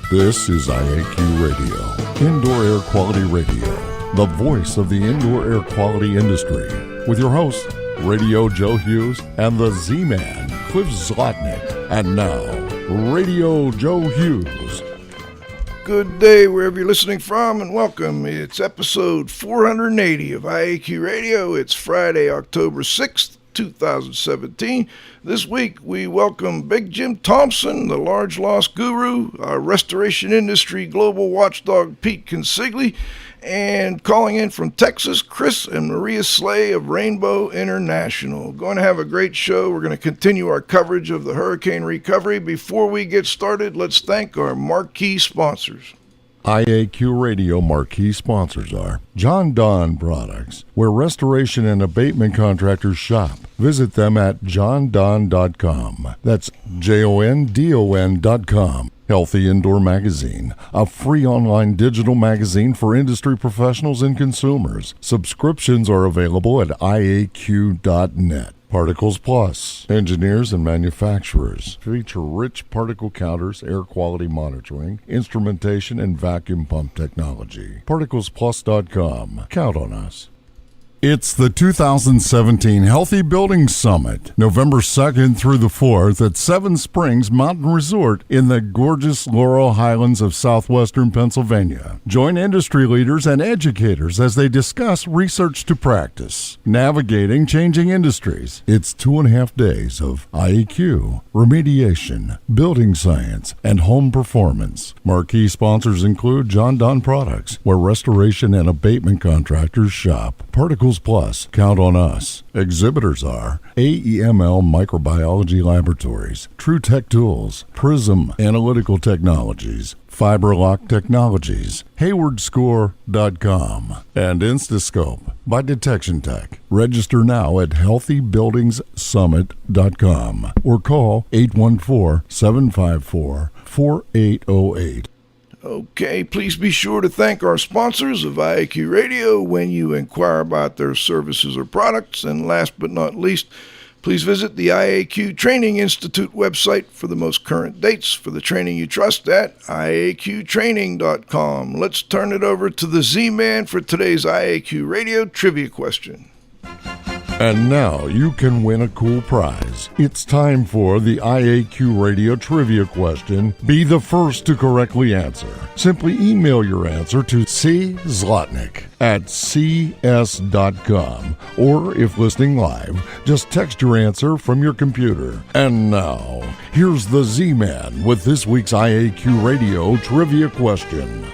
This is IAQ Radio, Indoor Air Quality Radio, the voice of the indoor air quality industry, with your hosts, Radio Joe Hughes and the Z-Man, Cliff Zlotnick. And now, Radio Joe Hughes. Good day wherever you're listening from, and welcome. It's episode 480 of IAQ Radio. It's Friday, October 6th. 2017. This week we welcome Big Jim Thompson, the large loss guru, our Restoration Industry Global Watchdog Pete Consigli, and calling in from Texas, Chris and Maria Slay of Rainbow International. Going to have a great show. We're going to continue our coverage of the hurricane recovery. Before we get started, let's thank our marquee sponsors. IAQ Radio marquee sponsors are John Don Products, where restoration and abatement contractors shop. Visit them at jondon.com. That's JONDON.com. Healthy Indoor Magazine, a free online digital magazine for industry professionals and consumers. Subscriptions are available at IAQ.net. Particles Plus, engineers and manufacturers, feature rich particle counters, air quality monitoring, instrumentation, and vacuum pump technology. ParticlesPlus.com. Count on us. It's the 2017 Healthy Building Summit, November 2nd through the 4th at Seven Springs Mountain Resort in the gorgeous Laurel Highlands of southwestern Pennsylvania. Join industry leaders and educators as they discuss research to practice, navigating changing industries. It's 2.5 days of IAQ, remediation, building science, and home performance. Marquee sponsors include John Don Products, where restoration and abatement contractors shop. Particles Plus, count on us. Exhibitors are AEML Microbiology Laboratories, TrueTech Tools, Prism Analytical Technologies, FiberLock Technologies, HaywardsCore.com, and Instascope by Detection Tech. Register now at HealthyBuildingsSummit.com or call 814-754-4808. Okay, please be sure to thank our sponsors of IAQ Radio when you inquire about their services or products. And last but not least, please visit the IAQ Training Institute website for the most current dates for the training you trust at IAQtraining.com. Let's turn it over to the Z-Man for today's IAQ Radio trivia question. And now you can win a cool prize. It's time for the IAQ Radio Trivia question. Be the first to correctly answer. Simply email your answer to czlotnick@cs.com, or if listening live, just text your answer from your computer. And now, here's the Z-Man with this week's IAQ Radio Trivia question.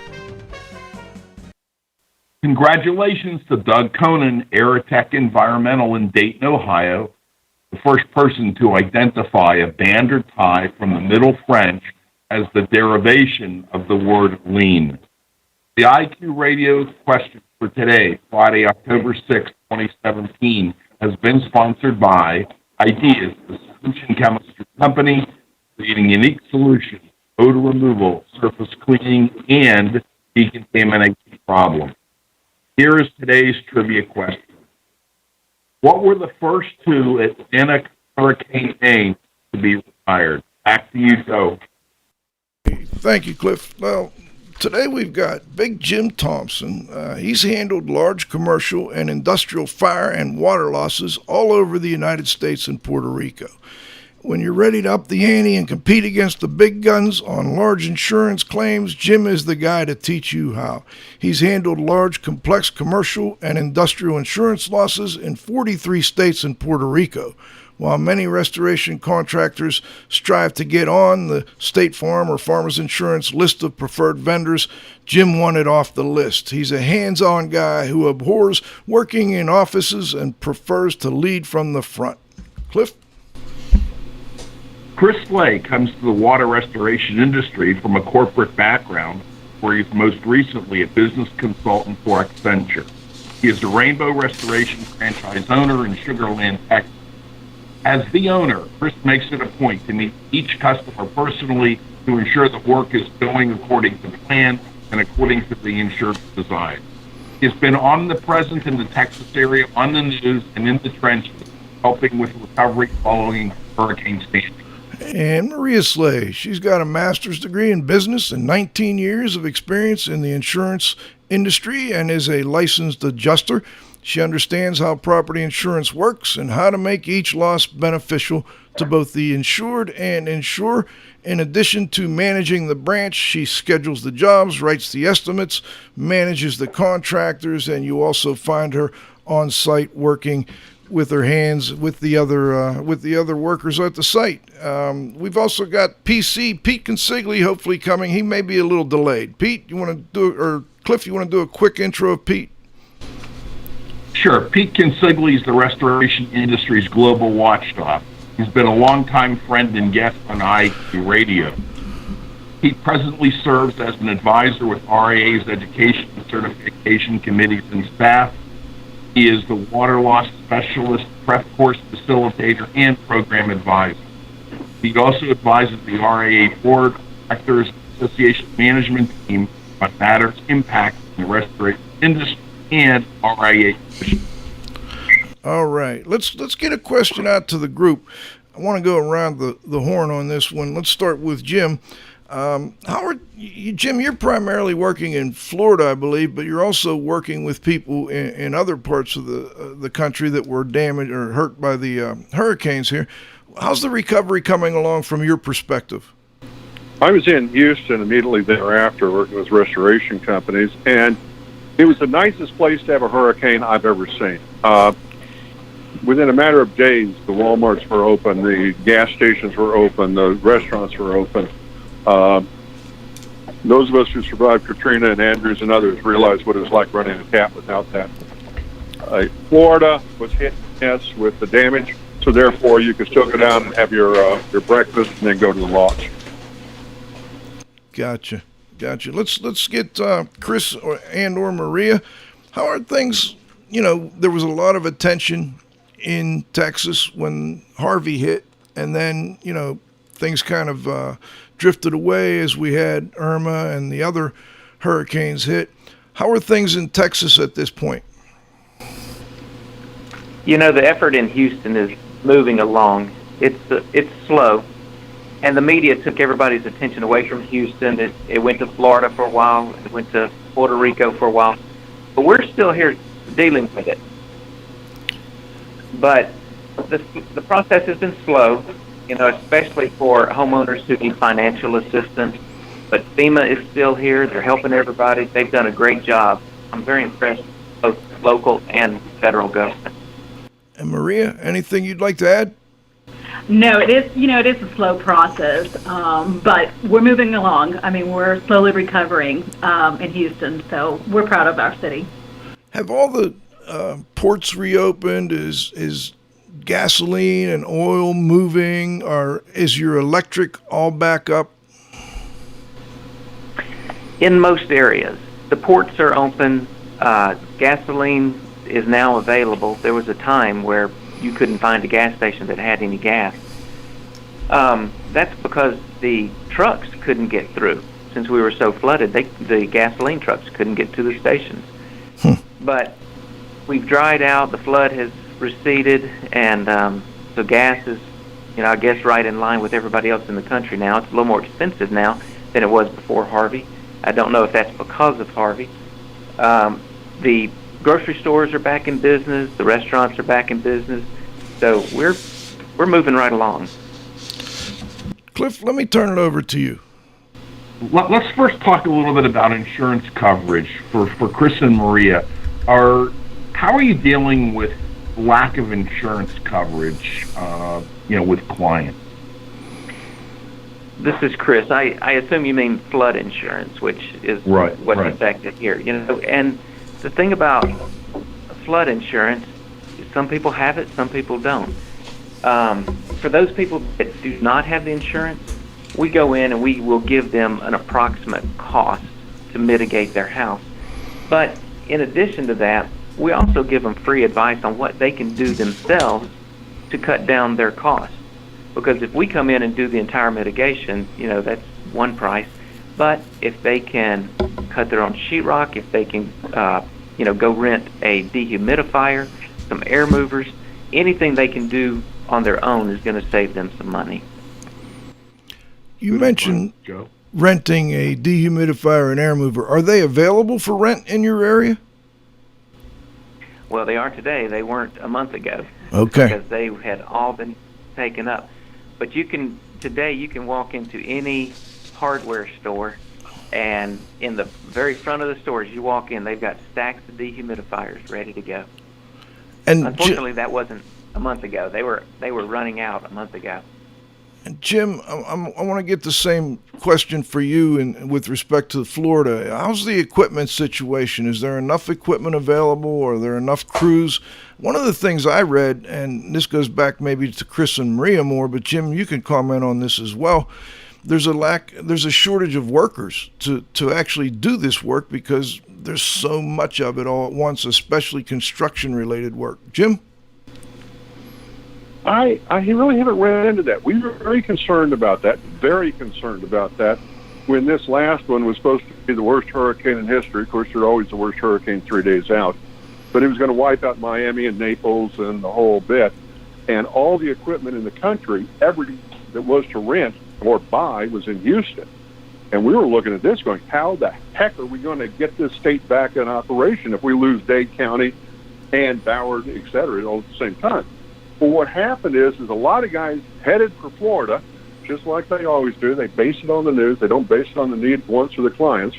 Congratulations to Doug Conan, Aerotech Environmental in Dayton, Ohio, the first person to identify a band or tie from the Middle French as the derivation of the word lean. The IQ Radio question for today, Friday, October 6, 2017, has been sponsored by Ideas, the Solution Chemistry Company, creating unique solutions, odor removal, surface cleaning, and decontamination problems. Here is today's trivia question. What were the first two Atlantic hurricane names to be retired? Back to you, Joe. Thank you, Cliff. Well, today we've got Big Jim Thompson. He's handled large commercial and industrial fire and water losses all over the United States and Puerto Rico. When you're ready to up the ante and compete against the big guns on large insurance claims, Jim is the guy to teach you how. He's handled large, complex commercial and industrial insurance losses in 43 states and Puerto Rico. While many restoration contractors strive to get on the State Farm or Farmers Insurance list of preferred vendors, Jim wanted off the list. He's a hands-on guy who abhors working in offices and prefers to lead from the front. Cliff? Chris Slay comes to the water restoration industry from a corporate background where he's most recently a business consultant for Accenture. He is the Rainbow Restoration franchise owner in Sugarland, Texas. As the owner, Chris makes it a point to meet each customer personally to ensure the work is going according to plan and according to the insurance design. He's been omnipresent in the Texas area, on the news, and in the trenches, helping with recovery following Hurricane Sandy. And Maria Slay, she's got a master's degree in business and 19 years of experience in the insurance industry and is a licensed adjuster. She understands how property insurance works and how to make each loss beneficial to both the insured and insurer. In addition to managing the branch, she schedules the jobs, writes the estimates, manages the contractors, and you also find her on site working with her hands with the other workers at the site. We've also got Pete Consigli, hopefully coming. He may be a little delayed. Pete, you want to do, or Cliff, you want to do a quick intro of Pete? Sure. Pete Consigli is the Restoration Industry's Global Watchdog. He's been a longtime friend and guest on IAQ Radio. He presently serves as an advisor with RIA's Education and Certification Committees and staff. He is the water loss specialist, prep course facilitator, and program advisor. He also advises the RIA Board, Contractors Association Management Team on matters impacting the restoration industry and RIA. All right, let's get a question out to the group. I want to go around the horn on this one. Let's start with Jim. Jim, you're primarily working in Florida, I believe, but you're also working with people in other parts of the country that were damaged or hurt by the hurricanes here. How's the recovery coming along from your perspective? I was in Houston immediately thereafter working with restoration companies, and it was the nicest place to have a hurricane I've ever seen. Within a matter of days, the Walmarts were open, the gas stations were open, the restaurants were open. Those of us who survived Katrina and Andrews and others realized what it was like running a tap without that. Florida was hit, yes, with the damage, so therefore you could still go down and have your breakfast and then go to the lodge. Gotcha. Let's get Chris or Maria. How are things? There was a lot of attention in Texas when Harvey hit, and then things kind of drifted away as we had Irma and the other hurricanes hit. How are things in Texas at this point? The effort in Houston is moving along. It's slow, and the media took everybody's attention away from Houston. It went to Florida for a while. It went to Puerto Rico for a while. But we're still here dealing with it. But the process has been slow, especially for homeowners who need financial assistance. But FEMA is still here. They're helping everybody. They've done a great job. I'm very impressed with both local and federal government. And Maria, anything you'd like to add? No, it is a slow process, but we're moving along. I mean, we're slowly recovering in Houston, so we're proud of our city. Have all the ports reopened? Is gasoline and oil moving, or is your electric all back up? In most areas, the ports are open. Gasoline is now available. There was a time where you couldn't find a gas station that had any gas. That's because the trucks couldn't get through. Since we were so flooded, the gasoline trucks couldn't get to the stations. But we've dried out, the flood has receded, and so gas is, I guess, right in line with everybody else in the country now. It's a little more expensive now than it was before Harvey. I don't know if that's because of Harvey. The grocery stores are back in business. The restaurants are back in business. So we're moving right along. Cliff, let me turn it over to you. Let's first talk a little bit about insurance coverage for Chris and Maria. How are you dealing with lack of insurance coverage, with clients? This is Chris. I assume you mean flood insurance, which is what's affected here. And the thing about flood insurance is some people have it, some people don't. For those people that do not have the insurance, we go in and we will give them an approximate cost to mitigate their house. But in addition to that, we also give them free advice on what they can do themselves to cut down their costs. Because if we come in and do the entire mitigation, that's one price. But if they can cut their own sheetrock, if they can, go rent a dehumidifier, some air movers, anything they can do on their own is going to save them some money. You mentioned Joe. renting a dehumidifier and air mover. Are they available for rent in your area? Well, they are today. They weren't a month ago. Okay. Because they had all been taken up. But today you can walk into any hardware store, and in the very front of the store, as you walk in, they've got stacks of dehumidifiers ready to go. And unfortunately, that wasn't a month ago. They were running out a month ago. Jim, I want to get the same question for you with respect to Florida. How's the equipment situation? Is there enough equipment available? Are there enough crews? One of the things I read, and this goes back maybe to Chris and Maria more, but Jim, you can comment on this as well. There's a shortage of workers to actually do this work because there's so much of it all at once, especially construction-related work. Jim? I really haven't ran into that. We were very concerned about that, when this last one was supposed to be the worst hurricane in history. Of course, they're always the worst hurricane 3 days out. But it was going to wipe out Miami and Naples and the whole bit. And all the equipment in the country, every that was to rent or buy, was in Houston. And we were looking at this going, how the heck are we going to get this state back in operation if we lose Dade County and Broward, et cetera, all at the same time? Well, what happened is a lot of guys headed for Florida, just like they always do. They base it on the news. They don't base it on the need, wants of the clients.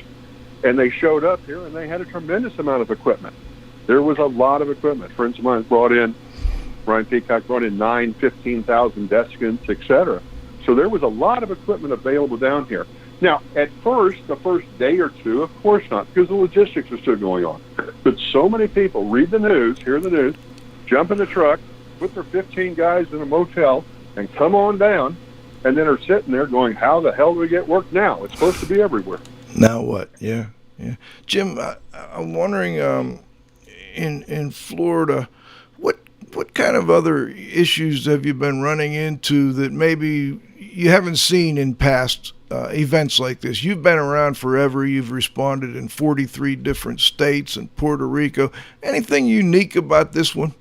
And they showed up here, and they had a tremendous amount of equipment. There was a lot of equipment. Friends of mine Brian Peacock brought in 15,000 deskins, et cetera. So there was a lot of equipment available down here. Now, at first, the first day or two, of course not, because the logistics are still going on. But so many people read the news, hear the news, jump in the truck, put their 15 guys in a motel, and come on down, and then are sitting there going, how the hell do we get work now? It's supposed to be everywhere. Now what? Yeah. Jim, I'm wondering, in Florida, what kind of other issues have you been running into that maybe you haven't seen in past events like this? You've been around forever. You've responded in 43 different states and Puerto Rico. Anything unique about this one?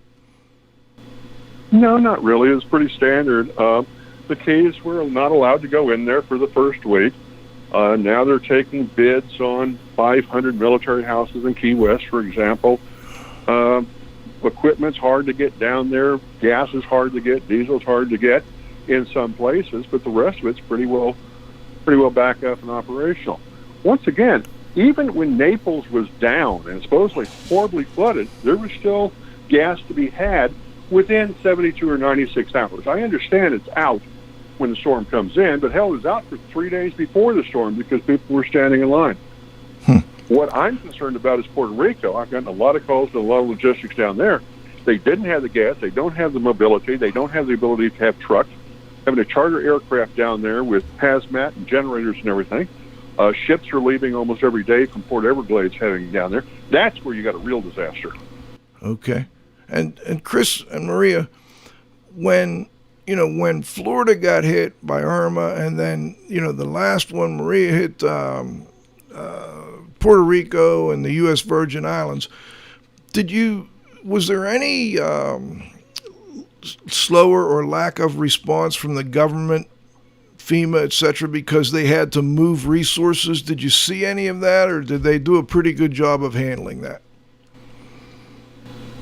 No, not really. It's pretty standard. The Keys were not allowed to go in there for the first week. Now they're taking bids on 500 military houses in Key West, for example. Equipment's hard to get down there. Gas is hard to get. Diesel's hard to get in some places, but the rest of it's pretty well back up and operational. Once again, even when Naples was down and supposedly horribly flooded, there was still gas to be had within 72 or 96 hours. I understand it's out when the storm comes in, but hell, it was out for 3 days before the storm because people were standing in line. What I'm concerned about is Puerto Rico. I've gotten a lot of calls to a lot of logistics down there. They didn't have the gas. They don't have the mobility. They don't have the ability to have trucks. Having to charter aircraft down there with hazmat and generators and everything. Ships are leaving almost every day from Port Everglades heading down there. That's where you got a real disaster. Okay. And Chris and Maria, when Florida got hit by Irma, and then the last one, Maria, hit Puerto Rico and the U.S. Virgin Islands, was there any slower or lack of response from the government, FEMA, et cetera, because they had to move resources? Did you see any of that, or did they do a pretty good job of handling that?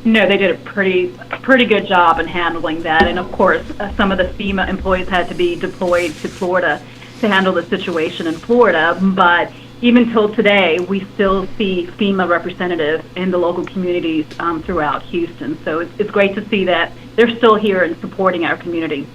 No, they did a pretty good job in handling that. And, of course, some of the FEMA employees had to be deployed to Florida to handle the situation in Florida. But even till today, we still see FEMA representatives in the local communities throughout Houston. So it's great to see that they're still here and supporting our community.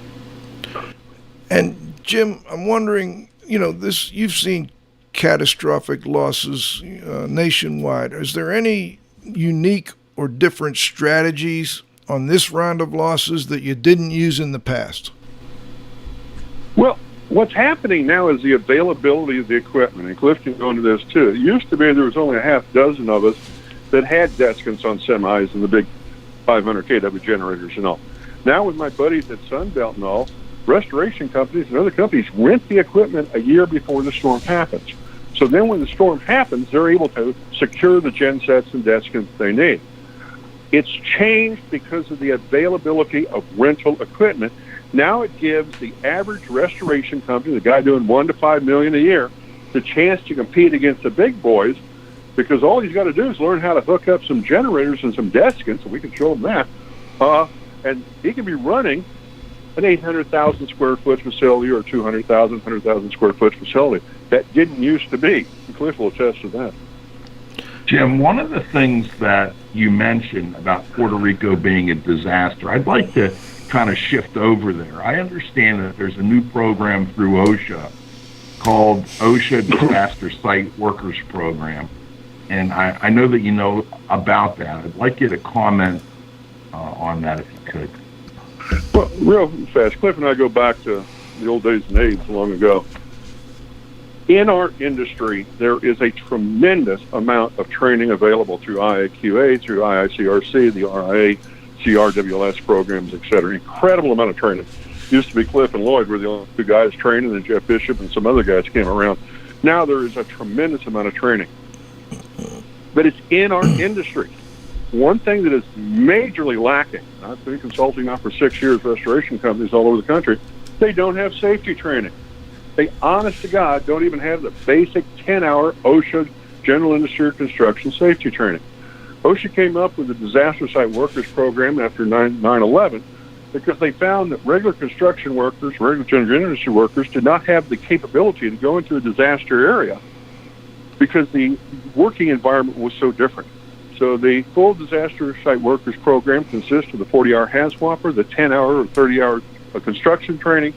And, Jim, I'm wondering, you've seen catastrophic losses nationwide. Is there any unique or different strategies on this round of losses that you didn't use in the past? Well, what's happening now is the availability of the equipment, and Cliff can go into this too. It used to be there was only a half dozen of us that had deskins on semis and the big 500 kW generators and all. Now with my buddies at Sunbelt and all, restoration companies and other companies rent the equipment a year before the storm happens. So then when the storm happens, they're able to secure the gen sets and deskins they need. It's changed because of the availability of rental equipment Now it gives the average restoration company, the guy doing $1 to $5 million a year, the chance to compete against the big boys, because all he's got to do is learn how to hook up some generators and some deskins, so we can show him that, and he can be running an 800,000 square foot facility or a 200,000, 100,000 square foot facility. That didn't used to be. Cliff will attest to that. Jim, one of the things that you mentioned about Puerto Rico being a disaster, I'd like to kind of shift over there. I understand that there's a new program through OSHA called OSHA Disaster Site Workers Program, and I know that you know about that. I'd like you to comment on that if you could. Well, real fast, Cliff and I go back to the old days in AIDS long ago. In our industry, there is a tremendous amount of training available through IAQA, through IICRC, the RIA, CRWLS programs, et cetera. Incredible amount of training. Used to be Cliff and Lloyd were the only two guys training, and Jeff Bishop and some other guys came around. Now there is a tremendous amount of training. But it's in our industry. One thing that is majorly lacking, I've been consulting now for 6 years, restoration companies all over the country, they don't have safety training. They, honest to God, don't even have the basic 10-hour OSHA general industry construction safety training. OSHA came up with the Disaster Site Workers Program after 9/11 because they found that regular construction workers, regular general industry workers, did not have the capability to go into a disaster area because the working environment was so different. So the full Disaster Site Workers Program consists of the 40-hour HAZWOPER, the 10-hour or 30-hour construction training,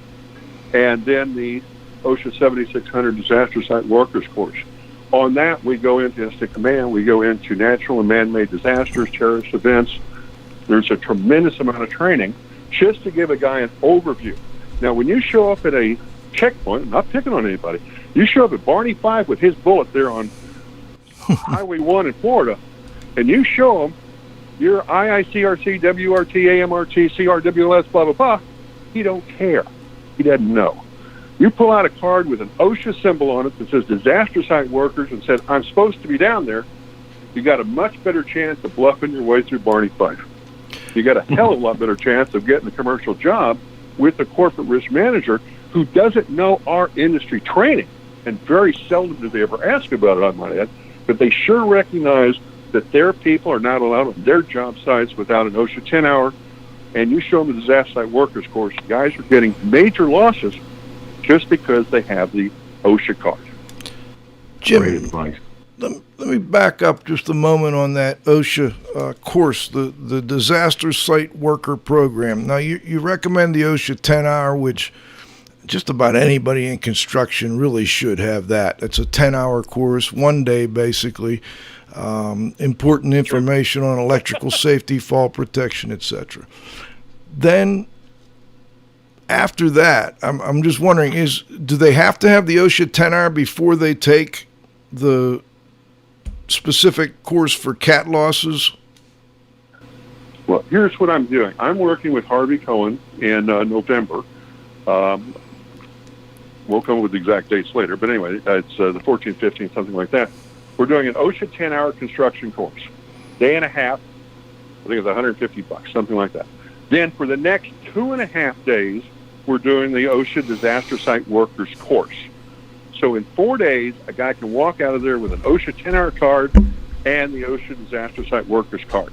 and then the OSHA 7600 Disaster Site Workers Course. On that, we go into Instant Command, we go into natural and man-made disasters, terrorist events. There's a tremendous amount of training just to give a guy an overview. Now, when you show up at a checkpoint, I'm not picking on anybody, you show up at Barney 5 with his bullet there on Highway 1 in Florida, and you show him your IICRC, WRT, AMRT, CRWLS, blah, blah, blah, he don't care. He doesn't know. You pull out a card with an OSHA symbol on it that says Disaster Site Workers and says, I'm supposed to be down there, you got a much better chance of bluffing your way through Barney Fife. You got a hell of a lot better chance of getting a commercial job with a corporate risk manager who doesn't know our industry training. And very seldom do they ever ask about it, I might add. But they sure recognize that their people are not allowed on their job sites without an OSHA 10-hour. And you show them the Disaster Site Workers course, guys are getting major losses just because they have the OSHA card. Jim, Great advice. Let me back up just a moment on that OSHA course, the Disaster Site Worker Program. Now, you recommend the OSHA 10-hour, which just about anybody in construction really should have that. It's a 10-hour course, 1 day basically, important information on electrical safety, fall protection, etc. Then after that, I'm just wondering, do they have to have the OSHA 10-hour before they take the specific course for cat losses? Well, here's what I'm doing. I'm working with Harvey Cohen in November. We'll come up with the exact dates later, but anyway, it's the 14th, 15th, something like that. We're doing an OSHA 10-hour construction course. Day and a half, I think it's $150, something like that. Then for the next 2.5 days, we're doing the OSHA Disaster Site Workers course. So in 4 days, a guy can walk out of there with an OSHA 10-hour card and the OSHA Disaster Site Workers card.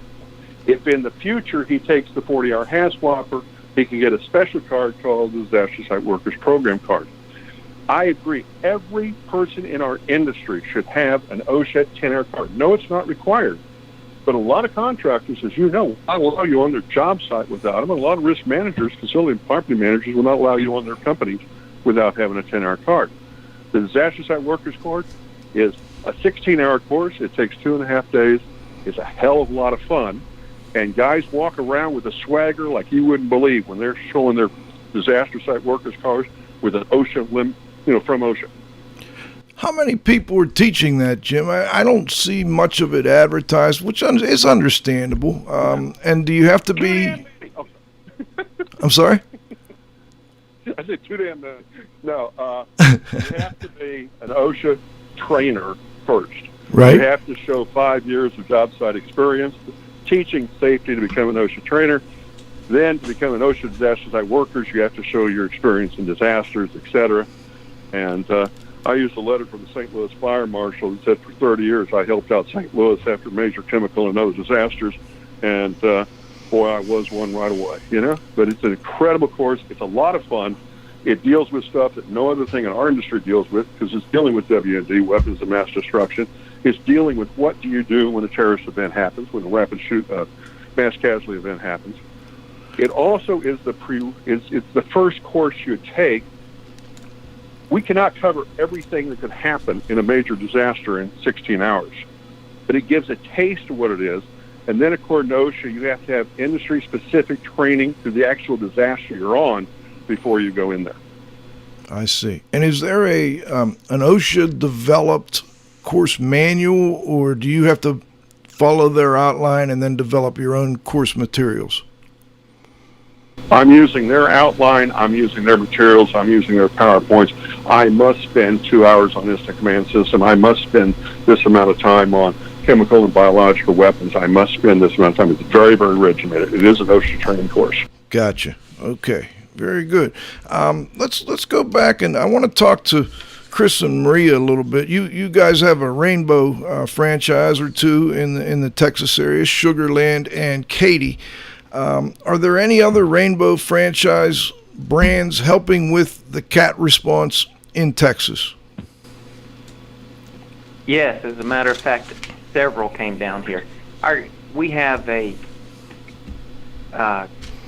If in the future he takes the 40-hour HAZWOPER, he can get a special card called the Disaster Site Workers Program card. I agree. Every person in our industry should have an OSHA 10-hour card. No, it's not required. But a lot of contractors, as you know, will not allow you on their job site without them. And a lot of risk managers, facility and property managers, will not allow you on their companies without having a 10-hour card. The Disaster Site Workers course is a 16-hour course. It takes 2.5 days. It's a hell of a lot of fun. And guys walk around with a swagger like you wouldn't believe when they're showing their Disaster Site Workers cards with an OSHA from OSHA. How many people are teaching that, Jim? I don't see much of it advertised, which is understandable. And do you have to be... I'm sorry? I said 2 damn minutes. No, you have to be an OSHA trainer first. Right. You have to show 5 years of job site experience, teaching safety to become an OSHA trainer. Then to become an OSHA disaster site worker, you have to show your experience in disasters, etc. And I used a letter from the St. Louis Fire Marshal that said for 30 years I helped out St. Louis after major chemical and other disasters. And boy, I was one right away, you know. But it's an incredible course. It's a lot of fun. It deals with stuff that no other thing in our industry deals with, because it's dealing with WND, weapons of mass destruction. It's dealing with what do you do when a terrorist event happens, when a mass casualty event happens. It also is it's the first course you take. We cannot cover everything that could happen in a major disaster in 16 hours, but it gives a taste of what it is. And then, according to OSHA, you have to have industry-specific training to the actual disaster you're on before you go in there. I see. And is there an OSHA-developed course manual, or do you have to follow their outline and then develop your own course materials? I'm using their outline, I'm using their materials, I'm using their PowerPoints. I must spend 2 hours on Instant Command System. I must spend this amount of time on chemical and biological weapons. I must spend this amount of time. It's very, very regimented. It is an OSHA training course. Gotcha. Okay. Very good. Let's go back, and I want to talk to Chris and Maria a little bit. You guys have a rainbow franchise or two in the Texas area, Sugarland and Katy. Are there any other rainbow franchise brands helping with the cat response in Texas? Yes, as a matter of fact, several came down here. We have a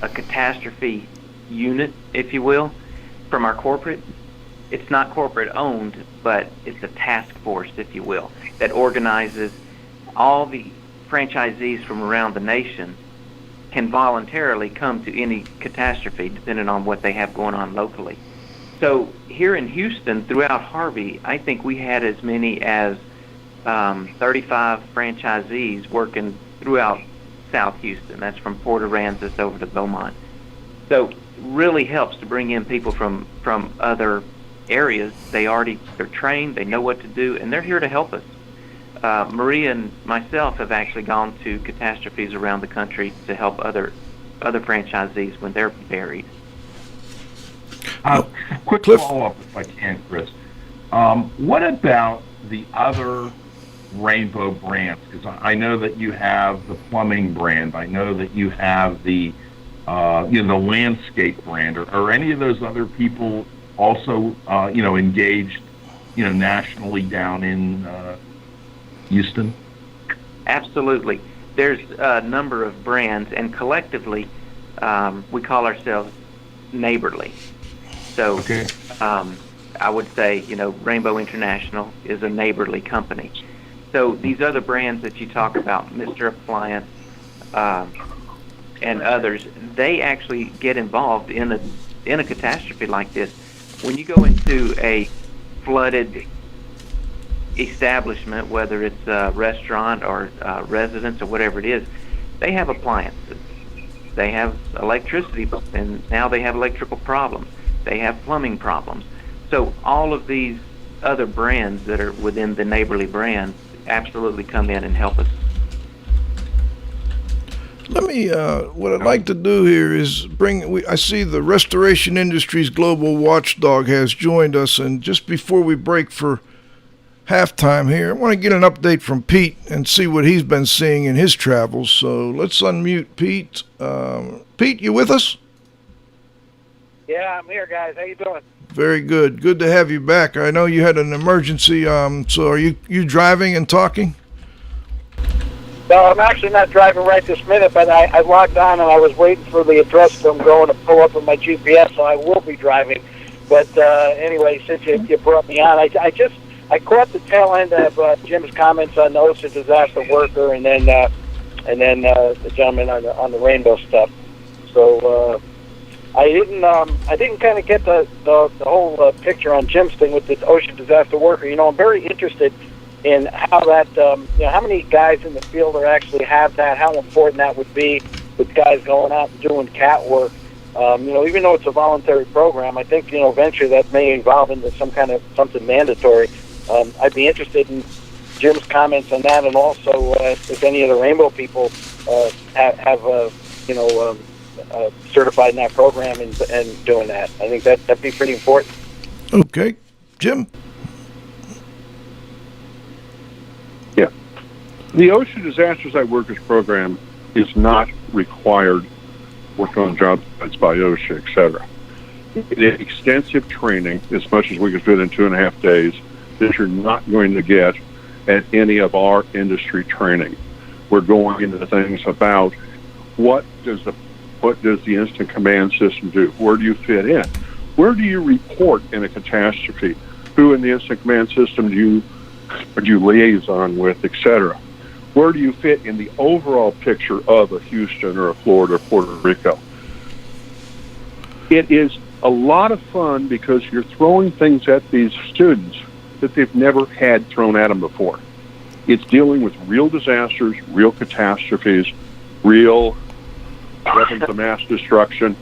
catastrophe unit, if you will, from our corporate. It's not corporate owned, but it's a task force, if you will, that organizes all the franchisees from around the nation can voluntarily come to any catastrophe depending on what they have going on locally. So here in Houston, throughout Harvey, I think we had as many as 35 franchisees working throughout South Houston. That's from Port Aransas over to Beaumont. So really helps to bring in people from other areas. They're trained, they know what to do, and they're here to help us. Maria and myself have actually gone to catastrophes around the country to help other franchisees when they're buried. Quick Cliff? follow-up, if I can, Chris. What about the other rainbow brands? Because I know that you have the plumbing brand. I know that you have the the landscape brand. Are any of those other people also engaged nationally down in Houston? Absolutely. There's a number of brands, and collectively we call ourselves Neighborly. So Okay. I would say, Rainbow International is a neighborly company. So these other brands that you talk about, Mr. Appliance, and others, they actually get involved in a catastrophe like this. When you go into a flooded establishment, whether it's a restaurant or residence or whatever it is, they have appliances. They have electricity, and now they have electrical problems. They have plumbing problems. So all of these other brands that are within the Neighborly brand absolutely come in and help us. Let me, what I'd like to do here is I see the Restoration Industry Global Watchdog has joined us, and just before we break for halftime here, I want to get an update from Pete and see what he's been seeing in his travels. So let's unmute Pete. Pete, you with us? Yeah, I'm here, guys. How you doing? Very good. Good to have you back. I know you had an emergency, so are you driving and talking? No, I'm actually not driving right this minute, but I logged on and I was waiting for the address I'm going to pull up on my GPS, so I will be driving. But anyway, since you brought me on, I caught the tail end of Jim's comments on the OSHA disaster worker, and then the gentleman on the rainbow stuff. So I didn't kind of get the whole picture on Jim's thing with the OSHA disaster worker. I'm very interested in how that, how many guys in the field are actually have that, how important that would be with guys going out and doing cat work. Even though it's a voluntary program, I think, eventually that may evolve into something mandatory. I'd be interested in Jim's comments on that, and also if any of the Rainbow people have certified in that program and doing that. I think that'd be pretty important. Okay. Jim? Yeah. The OSHA Disaster Site Workers Program is not required work on job sites by OSHA, etc. It is extensive training, as much as we can fit in 2.5 days, that you're not going to get at any of our industry training. We're going into things about what does the instant command system do? Where do you fit in? Where do you report in a catastrophe? Who in the instant command system do you liaison with, etc.? Where do you fit in the overall picture of a Houston or a Florida or Puerto Rico? It is a lot of fun because you're throwing things at these students that they've never had thrown at them before. It's dealing with real disasters, real catastrophes, real weapons of mass destruction,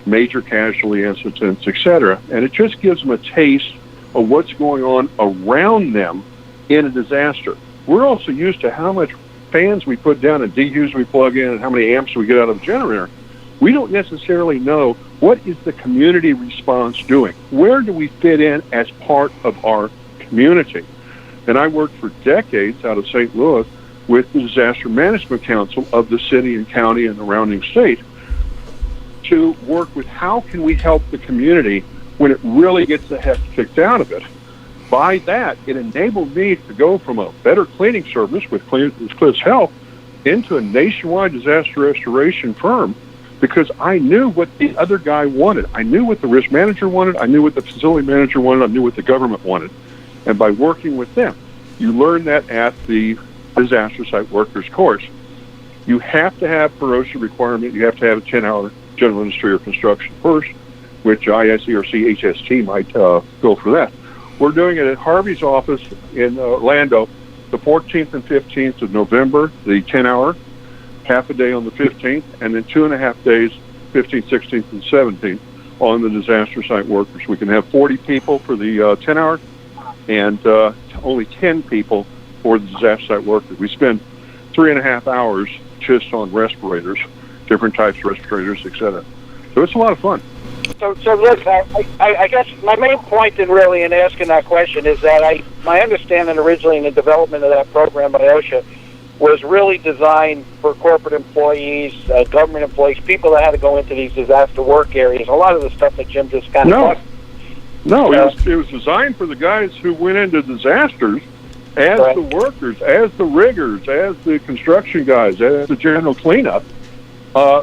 major casualty incidents, etc. And it just gives them a taste of what's going on around them in a disaster. We're also used to how much fans we put down and DUs we plug in and how many amps we get out of the generator. We don't necessarily know what is the community response doing. Where do we fit in as part of our community? And I worked for decades out of St. Louis with the Disaster Management Council of the city and county and surrounding state to work with how can we help the community when it really gets the heck kicked out of it. By that, it enabled me to go from a better cleaning service with Cliff's help into a nationwide disaster restoration firm because I knew what the other guy wanted. I knew what the risk manager wanted. I knew what the facility manager wanted. I knew what the government wanted. And by working with them, you learn that at the Disaster Site Workers Course. You have to have, per OSHA requirement, you have to have a 10-hour general industry or construction first, which ISC or CHST might go for that. We're doing it at Harvey's office in Orlando, the 14th and 15th of November, the 10-hour, half a day on the 15th, and then 2.5 days, 15th, 16th, and 17th on the disaster site workers. We can have 40 people for the 10-hour and only 10 people for the disaster site workers. We spend 3.5 hours just on respirators, different types of respirators, etc. So it's a lot of fun. So look, I guess my main point in asking that question is that my understanding originally in the development of that program by OSHA was really designed for corporate employees, government employees, people that had to go into these disaster work areas. A lot of the stuff that Jim just kind of talked. No, it was designed for the guys who went into disasters as the workers, as the riggers, as the construction guys, as the general cleanup,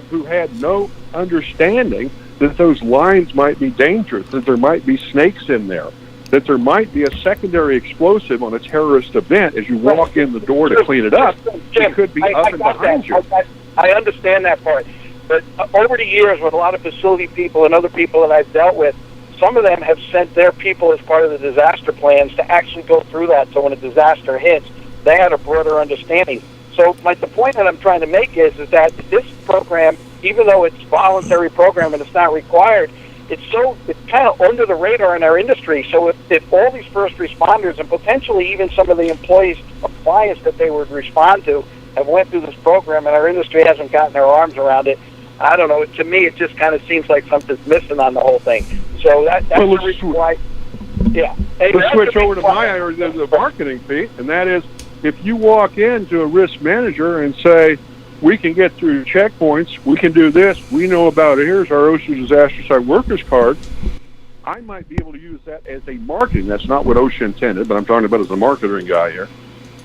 who had no understanding that those lines might be dangerous, that there might be snakes in there, that there might be a secondary explosive on a terrorist event as you walk in the door to clean it up. Jim, it could be up and behind you. I understand that part. But over the years, with a lot of facility people and other people that I've dealt with, some of them have sent their people as part of the disaster plans to actually go through that. So when a disaster hits, they had a broader understanding. So the point that I'm trying to make is that this program, even though it's a voluntary program and it's not required, it's kind of under the radar in our industry. So if all these first responders and potentially even some of the employees of clients that they would respond to have went through this program and our industry hasn't gotten their arms around it, I don't know. To me, it just kind of seems like something's missing on the whole thing. So that's the reason why. Yeah. Let's switch over to the marketing, Pete, and that is if you walk into a risk manager and say, we can get through checkpoints, we can do this, we know about it, here's our OSHA Disaster Site Workers card, I might be able to use that as a marketing. That's not what OSHA intended, but I'm talking about as a marketing guy here.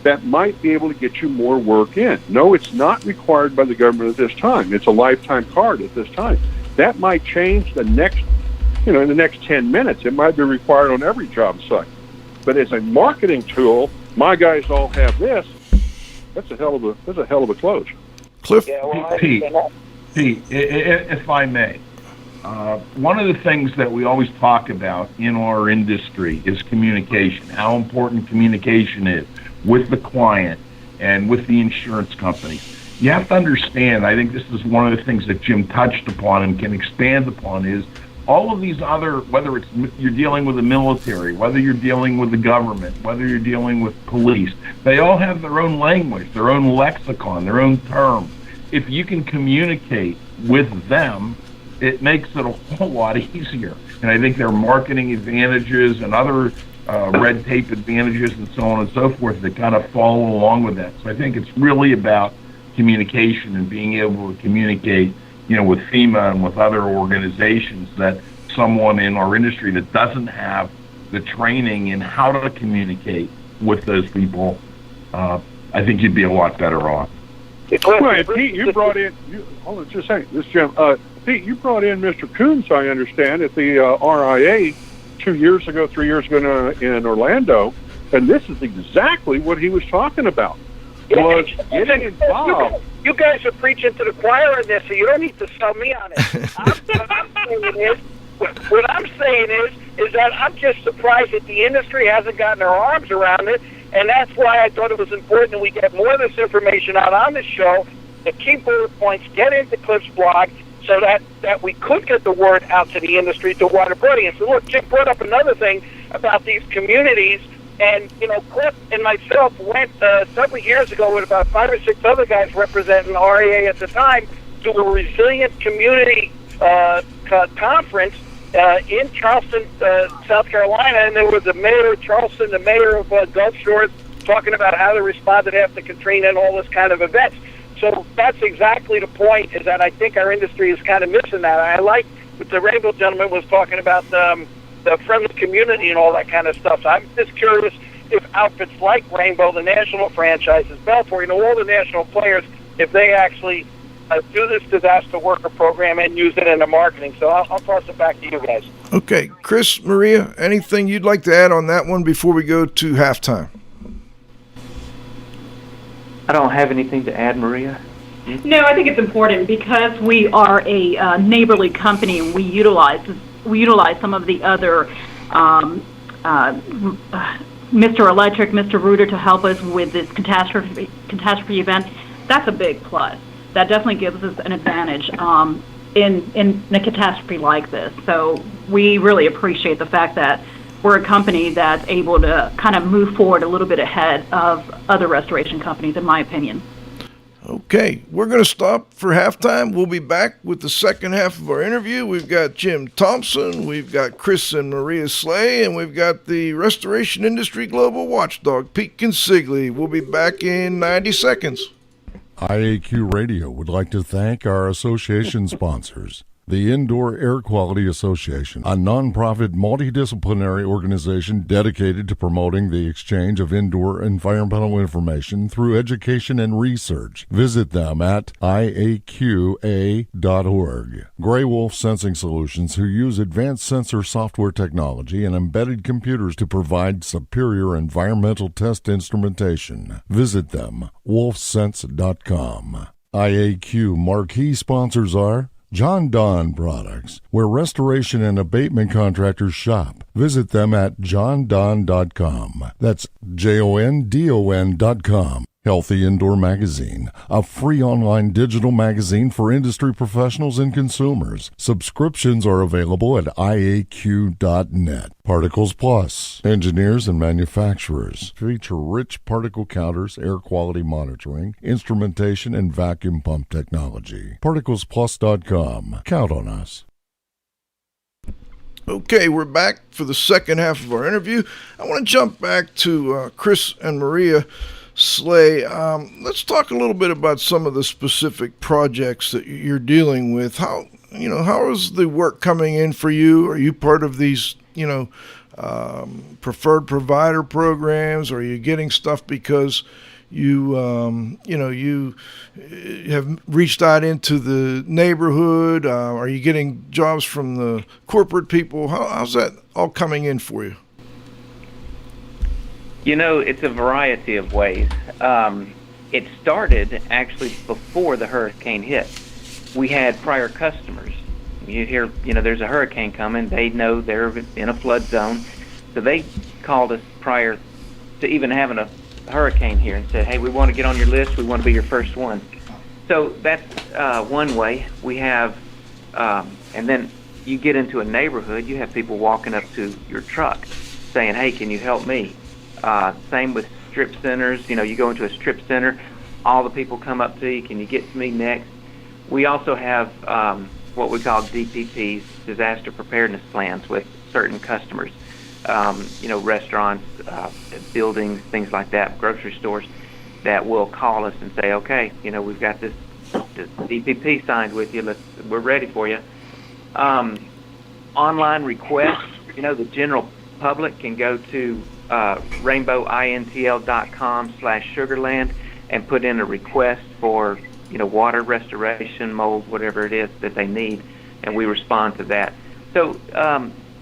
That might be able to get you more work in. No, it's not required by the government at this time. It's a lifetime card at this time. That might change in the next 10 minutes. It might be required on every job site. But as a marketing tool, my guys all have this. That's a hell of a close. Cliff? Yeah, well, Pete, if I may, one of the things that we always talk about in our industry is communication, how important communication is with the client and with the insurance company. You have to understand, I think this is one of the things that Jim touched upon and can expand upon, is all of these other, whether it's you're dealing with the military, whether you're dealing with the government, whether you're dealing with police, they all have their own language, their own lexicon, their own terms. If you can communicate with them, it makes it a whole lot easier. And I think there are marketing advantages and other red tape advantages and so on and so forth that kind of follow along with that. So I think it's really about communication and being able to communicate, with FEMA and with other organizations, that someone in our industry that doesn't have the training in how to communicate with those people, I think you'd be a lot better off. Well, Pete, you brought in, hold on just a second, this Jim. Pete, you brought in Mr. Coons, I understand, at the RIA 3 years ago in Orlando, and this is exactly what he was talking about. Was getting involved. You guys are preaching to the choir on this, so you don't need to sell me on it. What I'm saying is that I'm just surprised that the industry hasn't gotten their arms around it, and that's why I thought it was important that we get more of this information out on the show, the key bullet points, get into Cliff's blog, so that we could get the word out to the industry, to wider audience. So look, Jim brought up another thing about these communities, and, Cliff and myself went several years ago with about 5 or 6 other guys representing RAA at the time to a resilient community conference in Charleston, South Carolina, and there was the mayor of Charleston, the mayor of Gulf Shores, talking about how they responded after Katrina and all this kind of events. So that's exactly the point, is that I think our industry is kind of missing that. I like what the Rainbow gentleman was talking about, the friendly community and all that kind of stuff. So I'm just curious if outfits like Rainbow, the national franchises, Belfour, all the national players, if they actually do this disaster worker program and use it in the marketing. So I'll toss it back to you guys. Okay, Chris, Maria, anything you'd like to add on that one before we go to halftime? I don't have anything to add, Maria. No, I think it's important because we are a neighborly company, and we utilize some of the other Mr. Electric, Mr. Rooter to help us with this catastrophe event. That's a big plus. That definitely gives us an advantage in a catastrophe like this. So we really appreciate the fact that we're a company that's able to kind of move forward a little bit ahead of other restoration companies, in my opinion. Okay, we're going to stop for halftime. We'll be back with the second half of our interview. We've got Jim Thompson, we've got Chris and Maria Slay, and we've got the Restoration Industry Global Watchdog, Pete Consigli. We'll be back in 90 seconds. IAQ Radio would like to thank our association sponsors. The Indoor Air Quality Association, a nonprofit multidisciplinary organization dedicated to promoting the exchange of indoor environmental information through education and research. Visit them at iaqa.org. Gray Wolf Sensing Solutions, who use advanced sensor software technology and embedded computers to provide superior environmental test instrumentation. Visit them, wolfsense.com. IAQ marquee sponsors are John Donne Products, where restoration and abatement contractors shop. Visit them at johndonne.com. That's JONDON.com. Healthy Indoor Magazine, a free online digital magazine for industry professionals and consumers. Subscriptions are available at IAQ.net. Particles Plus, engineers and manufacturers, feature rich particle counters, air quality monitoring, instrumentation, and vacuum pump technology. ParticlesPlus.com. Count on us. Okay, we're back for the second half of our interview. I want to jump back to Chris and Maria Slay. Let's talk a little bit about some of the specific projects that you're dealing with. How is the work coming in for you? Are you part of these, preferred provider programs? Are you getting stuff because you have reached out into the neighborhood? Are you getting jobs from the corporate people? How's that all coming in for you? It's a variety of ways. It started actually before the hurricane hit. We had prior customers. You hear, there's a hurricane coming. They know they're in a flood zone. So they called us prior to even having a hurricane here and said, hey, we want to get on your list. We want to be your first one. So that's one way. We have, and then you get into a neighborhood, you have people walking up to your truck saying, hey, can you help me? Same with strip centers. You go into a strip center, all the people come up to you, can you get to me next? We also have what we call DPPs, disaster preparedness plans, with certain customers. Restaurants, buildings, things like that, grocery stores, that will call us and say, okay, we've got this DPP signed with you. We're ready for you. Online requests, the general public can go to rainbowintl.com/Sugarland and put in a request for, water restoration, mold, whatever it is that they need, and we respond to that. So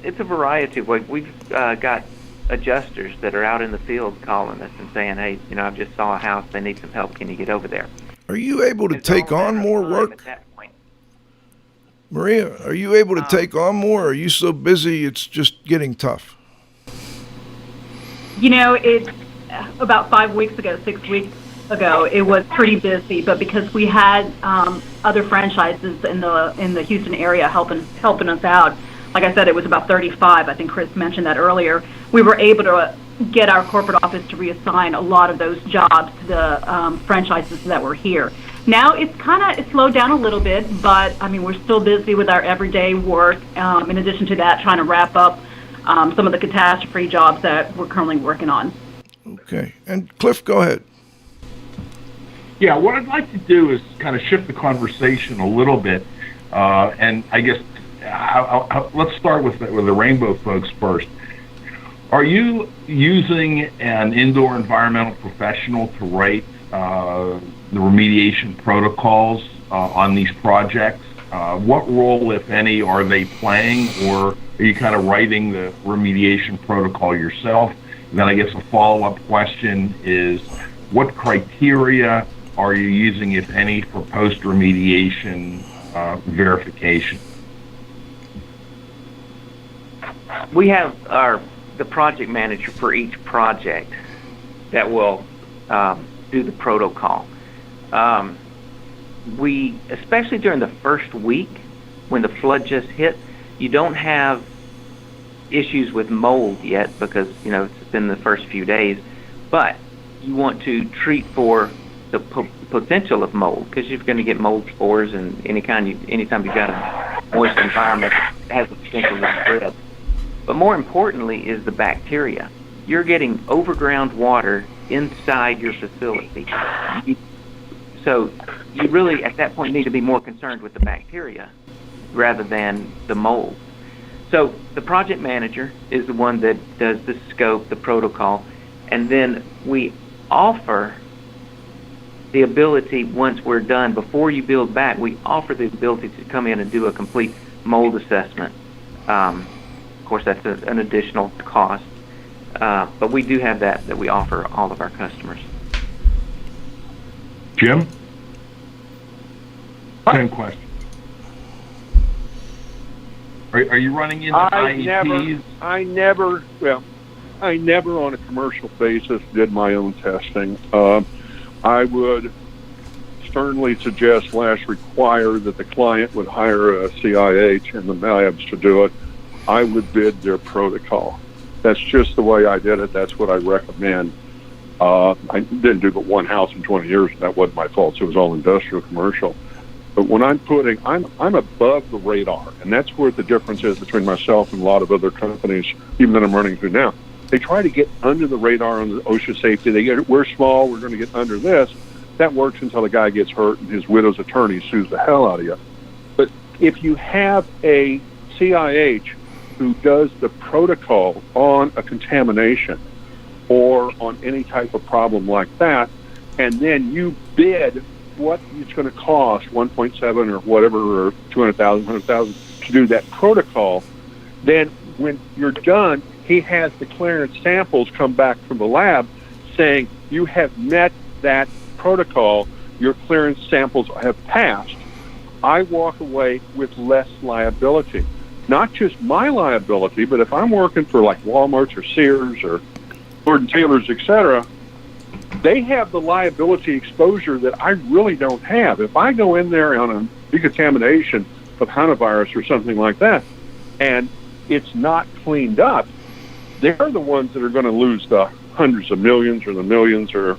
it's a variety of ways. We've got adjusters that are out in the field calling us and saying, hey, I just saw a house, they need some help, can you get over there? Are you able to take on more work? At that point. Maria, are you able to take on more, or are you so busy it's just getting tough? It's about 5 weeks ago, 6 weeks ago, it was pretty busy, but because we had other franchises in the Houston area helping us out, like I said, it was about 35. I think Chris mentioned that earlier. We were able to get our corporate office to reassign a lot of those jobs to the franchises that were here. Now it's slowed down a little bit, but we're still busy with our everyday work. In addition to that, trying to wrap up some of the catastrophe jobs that we're currently working on. Okay, and Cliff, go ahead. Yeah, what I'd like to do is kind of shift the conversation a little bit, and I guess let's start with the Rainbow folks first. Are you using an indoor environmental professional to write the remediation protocols on these projects? What role, if any, are they playing, or are you kind of writing the remediation protocol yourself? And then I guess a follow-up question is, what criteria are you using, if any, for post-remediation verification? We have the project manager for each project that will do the protocol. We, especially during the first week when the flood just hit, you don't have issues with mold yet because it's been the first few days, but you want to treat for the potential of mold, because you're going to get mold spores, and anytime you've got a moist environment, it has the potential to spread. But more importantly is the bacteria. You're getting overground water inside your facility. So you really, at that point, need to be more concerned with the bacteria rather than the mold. So the project manager is the one that does the scope, the protocol, and then we offer the ability, once we're done, before you build back, we offer the ability to come in and do a complete mold assessment. Of course, that's an additional cost, but we do have that we offer all of our customers. Jim? Same question. Are you running into IEPs? I never on a commercial basis did my own testing. I would sternly suggest / require that the client would hire a CIH and the labs to do it. I would bid their protocol. That's just the way I did it. That's what I recommend. I didn't do but one house in 20 years, and that wasn't my fault. So it was all industrial commercial. But when I'm above the radar, and that's where the difference is between myself and a lot of other companies, even that I'm running through now. They try to get under the radar on the OSHA safety. We're small, we're going to get under this. That works until the guy gets hurt and his widow's attorney sues the hell out of you. But if you have a CIH who does the protocol on a contamination or on any type of problem like that, and then you bid what it's going to cost, 1.7 or whatever, or 200,000, 100,000, to do that protocol, then when you're done, he has the clearance samples come back from the lab saying you have met that protocol, your clearance samples have passed. I walk away with less liability. Not just my liability, but if I'm working for like Walmart's or Sears or Lord & Taylor's, etc., they have the liability exposure that I really don't have. If I go in there on a decontamination of hantavirus or something like that, and it's not cleaned up, they're the ones that are going to lose the hundreds of millions or the millions or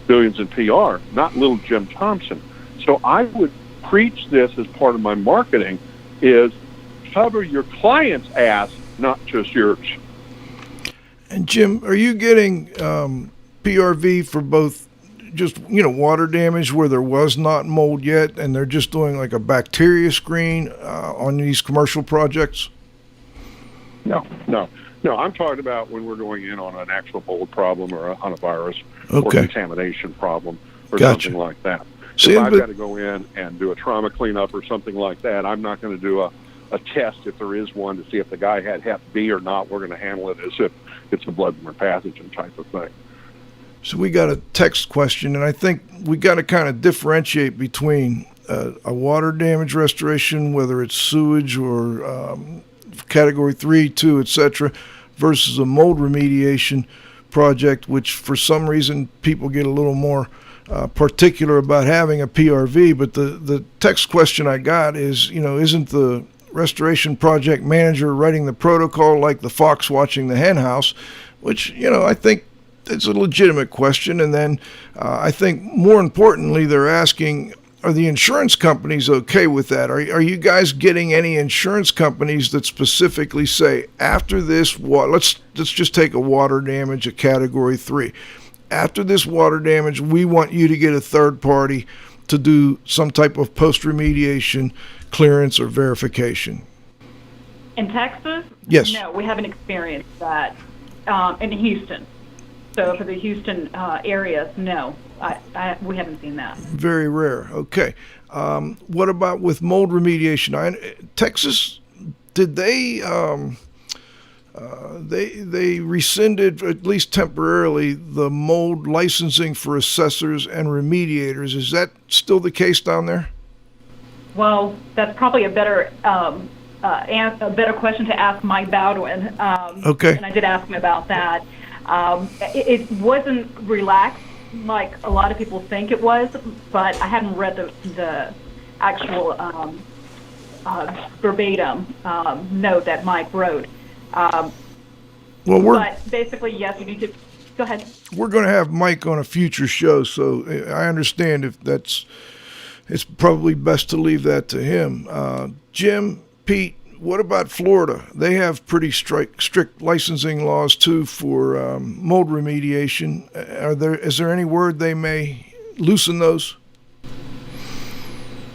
billions in PR, not little Jim Thompson. So I would preach this as part of my marketing, is cover your client's ass, not just yours. And Jim, are you getting PRV for both just, water damage where there was not mold yet, and they're just doing like a bacteria screen on these commercial projects? No. I'm talking about when we're going in on an actual mold problem or on a virus or Okay. contamination problem or Gotcha. something like that. See, If I've but- got to go in and do a trauma cleanup or something like that, I'm not going to do a test if there is one to see if the guy had Hep B or not. We're going to handle it as if it's a bloodborne pathogen type of thing. So we got a text question, and I think we got to kind of differentiate between a water damage restoration, whether it's sewage or Category 3, 2, etc., versus a mold remediation project, which for some reason people get a little more particular about having a PRV. But the text question I got is, isn't the restoration project manager writing the protocol like the fox watching the hen house, which, I think it's a legitimate question. And then I think more importantly, they're asking, are the insurance companies okay with that? Are you guys getting any insurance companies that specifically say, after this, let's just take a water damage, a Category 3. After this water damage, we want you to get a third party to do some type of post-remediation clearance or verification? In Texas? Yes. No, we haven't experienced that in Houston. So for the Houston area, no, we haven't seen that. Very rare. Okay. What about with mold remediation? Texas, did they rescinded, at least temporarily, the mold licensing for assessors and remediators? Is that still the case down there? Well, that's probably a better question to ask Mike Bowdwin. Okay. And I did ask him about that. It wasn't relaxed like a lot of people think it was, but I haven't read the actual verbatim note that Mike wrote. But basically, yes, you need to go ahead. We're going to have Mike on a future show, so I understand if it's probably best to leave that to him. Jim, Pete, what about Florida? They have pretty strict licensing laws too for mold remediation. Is there any word they may loosen those?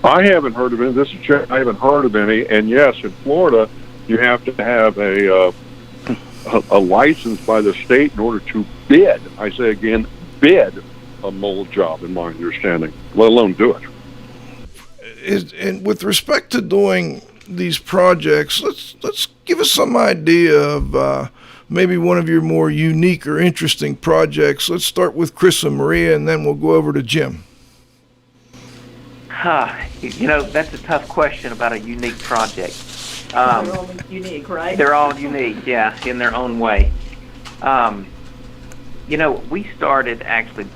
I haven't heard of it. This is Jeff. I haven't heard of any. And yes, in Florida, you have to have a license by the state in order to bid. I say again, bid a mold job, in my understanding, let alone do it. And with respect to doing these projects, let's give us some idea of maybe one of your more unique or interesting projects. Let's start with Chris and Maria, and then we'll go over to Jim. That's a tough question about a unique project. They're all unique, right? They're all unique, yeah, in their own way. We started actually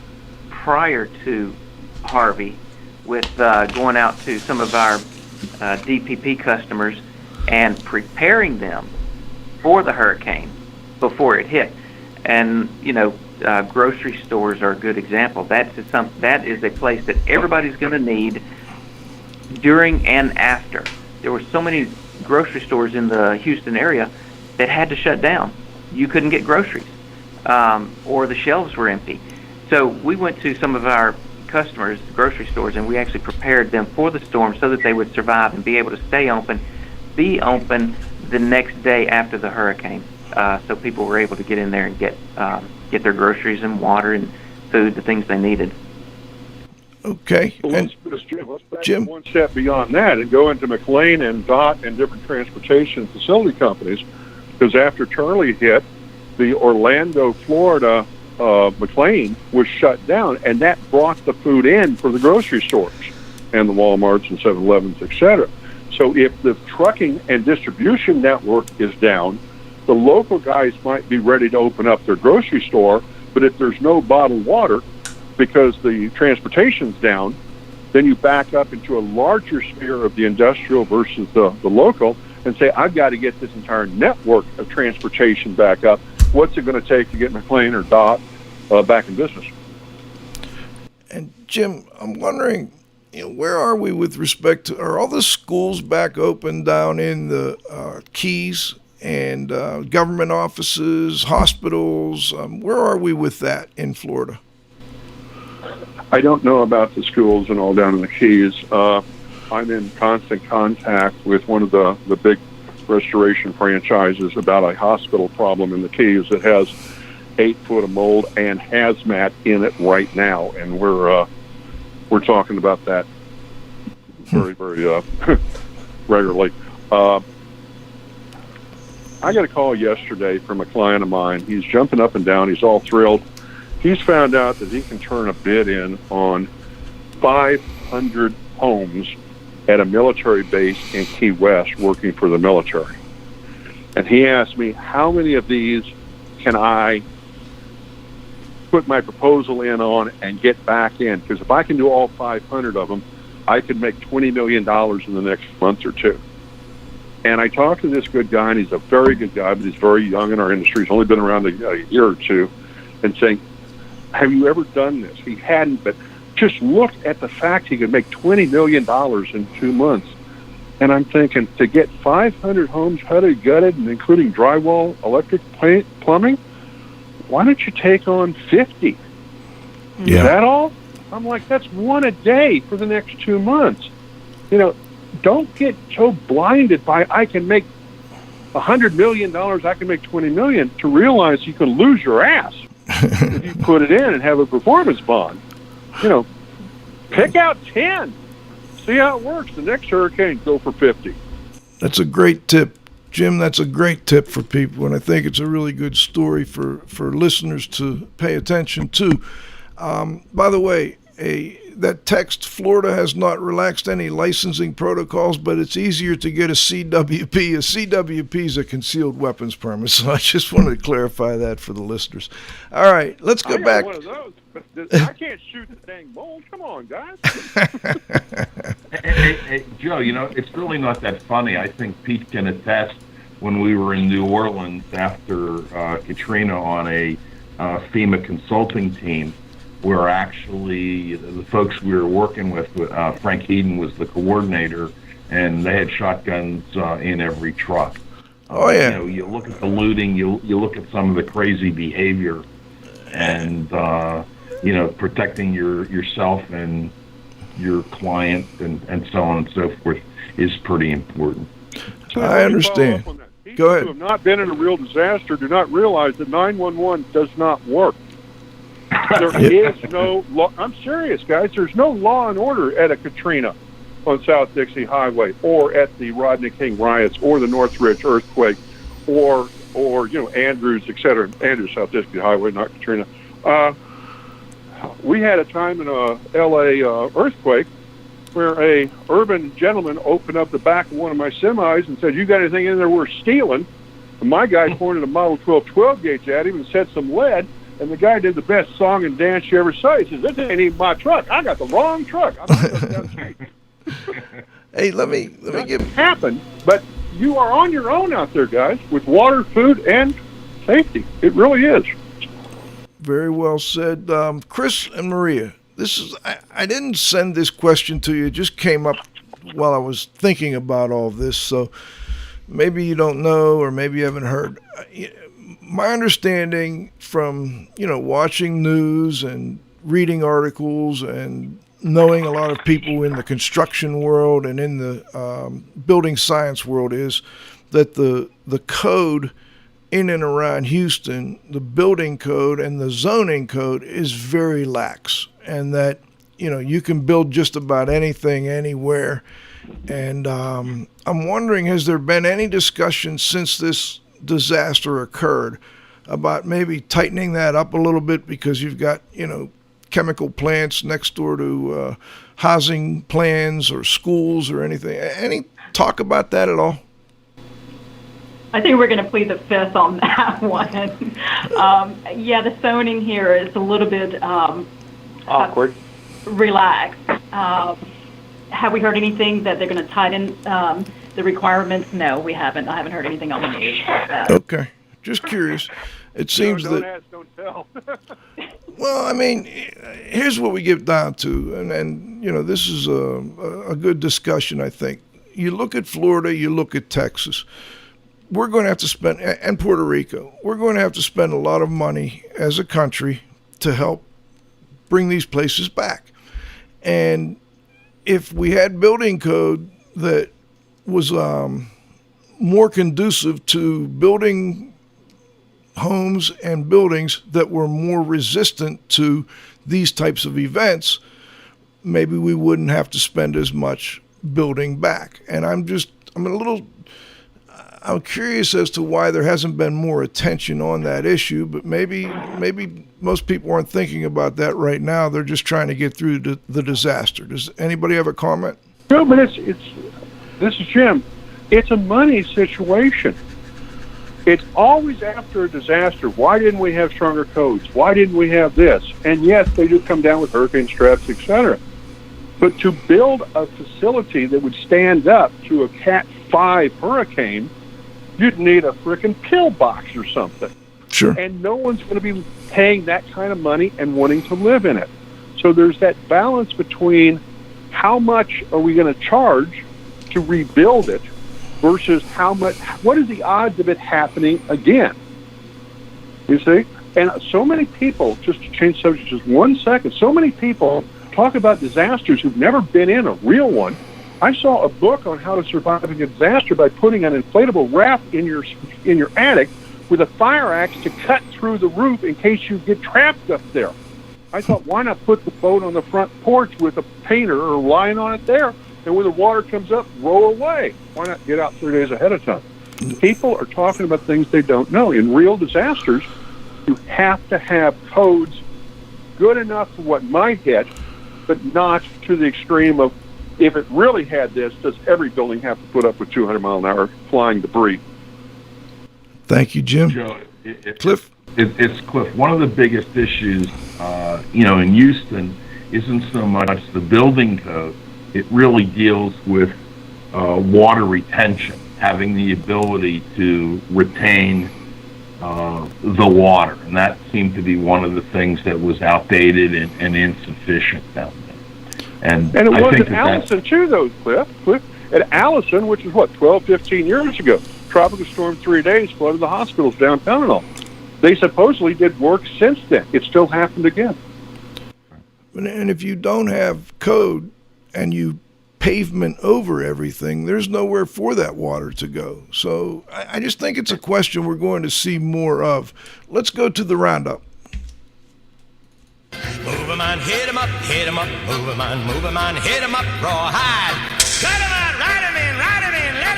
prior to Harvey with going out to some of our DPP customers and preparing them for the hurricane before it hit. And, grocery stores are a good example. That is a place that everybody's going to need during and after. There were so many grocery stores in the Houston area that had to shut down. You couldn't get groceries, or the shelves were empty. So we went to some of our customers, grocery stores, and we actually prepared them for the storm so that they would survive and be able to stay open, be open the next day after the hurricane. So people were able to get in there and get their groceries and water and food, the things they needed. Okay. Well, And let's back Jim? one step beyond that and go into McLean and DOT and different transportation facility companies, because after Charlie hit, the Orlando, Florida McLean was shut down, and that brought the food in for the grocery stores and the Walmarts and 7-Elevens, etc. So if the trucking and distribution network is down, the local guys might be ready to open up their grocery store, but if there's no bottled water because the transportation's down, then you back up into a larger sphere of the industrial versus the local and say, I've got to get this entire network of transportation back up. What's it going to take to get McLean or DOT back in business? And Jim, I'm wondering, where are we with respect to, are all the schools back open down in the Keys and government offices, hospitals? Where are we with that in Florida? I don't know about the schools and all down in the Keys. I'm in constant contact with one of the big restoration franchises about a hospital problem in the Keys that has 8 foot of mold and hazmat in it right now, and we're talking about that very regularly. I got a call yesterday from a client of mine. He's jumping up and down. He's all thrilled. He's found out that he can turn a bid in on 500 homes at a military base in Key West working for the military. And he asked me, how many of these can I put my proposal in on and get back in? Because if I can do all 500 of them, I could make $20 million in the next month or two. And I talked to this good guy, and he's a very good guy, but he's very young in our industry. He's only been around a year or two, and saying, have you ever done this? He hadn't, but just look at the fact he could make $20 million in 2 months. And I'm thinking, to get 500 homes gutted, and including drywall, electric, plumbing, why don't you take on 50? Yeah. Is that all? I'm like, that's one a day for the next 2 months. Don't get so blinded by, I can make $100 million, I can make $20 million, to realize you can lose your ass if you put it in and have a performance bond. Pick out 10. See how it works. The next hurricane, go for 50. That's a great tip, Jim. That's a great tip for people, and I think it's a really good story for listeners to pay attention to. By the way, that text, Florida has not relaxed any licensing protocols, but it's easier to get a CWP. A CWP is a concealed weapons permit, so I just wanted to clarify that for the listeners. All right, let's go back. One of those, but I can't shoot the dang mold. Come on, guys. Hey, Joe, it's really not that funny. I think Pete can attest, when we were in New Orleans after Katrina on a FEMA consulting team, where actually the folks we were working with, Frank Heaton was the coordinator, and they had shotguns in every truck. Oh, yeah. You look at the looting, you look at some of the crazy behavior, and, protecting yourself and your client and so on and so forth is pretty important. I understand. Go ahead. People who have not been in a real disaster do not realize that 911 does not work. There is no law. I'm serious, guys. There's no law and order at a Katrina on South Dixie Highway, or at the Rodney King riots, or the Northridge earthquake, or Andrews, etc. Andrews, South Dixie Highway, not Katrina. We had a time in a L.A. Earthquake where a urban gentleman opened up the back of one of my semis and said, "You got anything in there worth stealing?" And my guy pointed a Model 12 gauge at him and said some lead. And the guy did the best song and dance you ever saw. He says, "This ain't even my truck. I got the wrong truck." Hey, let me give it happen. But you are on your own out there, guys, with water, food, and safety. It really is. Very well said. Chris and Maria, I didn't send this question to you. It just came up while I was thinking about all this. So maybe you don't know, or maybe you haven't heard. My understanding from, watching news and reading articles and knowing a lot of people in the construction world and in the building science world is that the code in and around Houston, the building code and the zoning code, is very lax, and that, you can build just about anything anywhere. And I'm wondering, has there been any discussion since this disaster occurred about maybe tightening that up a little bit, because you've got chemical plants next door to housing plans or schools or anything? Any talk about that at all? I think we're going to plead the fifth on that one. The zoning here is a little bit awkward, relaxed. Have we heard anything that they're going to tighten the requirements? No, we haven't. I haven't heard anything on the news about that. Okay. Just curious. It seems don't that. ask, don't tell. Well, I mean, here's what we get down to, and this is a good discussion, I think. You look at Florida, you look at Texas. We're going to have to spend, and Puerto Rico, we're going to have to spend a lot of money as a country to help bring these places back. And if we had building code that was more conducive to building homes and buildings that were more resistant to these types of events, maybe we wouldn't have to spend as much building back. And I'm curious as to why there hasn't been more attention on that issue, but maybe most people aren't thinking about that right now. They're just trying to get through the disaster. Does anybody have a comment? No, but this is Jim. It's a money situation. It's always after a disaster. Why didn't we have stronger codes? Why didn't we have this? And yes, they do come down with hurricane stress, etc. But to build a facility that would stand up to a Cat 5 hurricane, you'd need a frickin' pillbox or something. Sure. And no one's going to be paying that kind of money and wanting to live in it. So there's that balance between how much are we going to charge to rebuild it versus what is the odds of it happening again? You see? And so many people, just to change subject just 1 second, so many people talk about disasters who've never been in a real one. I saw a book on how to survive a disaster by putting an inflatable raft in your attic with a fire axe to cut through the roof in case you get trapped up there. I thought, why not put the boat on the front porch with a painter or line on it there, and when the water comes up, row away? Why not get out 3 days ahead of time? People are talking about things they don't know. In real disasters, you have to have codes good enough for what might hit, but not to the extreme of, if it really had this, does every building have to put up with 200-mile-an-hour flying debris? Thank you, Jim. Joe, Cliff? It's Cliff. One of the biggest issues, in Houston isn't so much the building code. It really deals with water retention, having the ability to retain the water. And that seemed to be one of the things that was outdated and insufficient down there. And it I was think at Allison, too, though, Cliff. At Allison, which is, 12, 15 years ago, tropical storm 3 days flooded the hospitals downtown and all. They supposedly did work since then. It still happened again. And if you don't have code and you pavement over everything, there's nowhere for that water to go. So I just think it's a question we're going to see more of. Let's go to the roundup. Move 'em on, hit 'em up, move 'em on, hit 'em up, rawhide. Cut 'em out, ride 'em in, let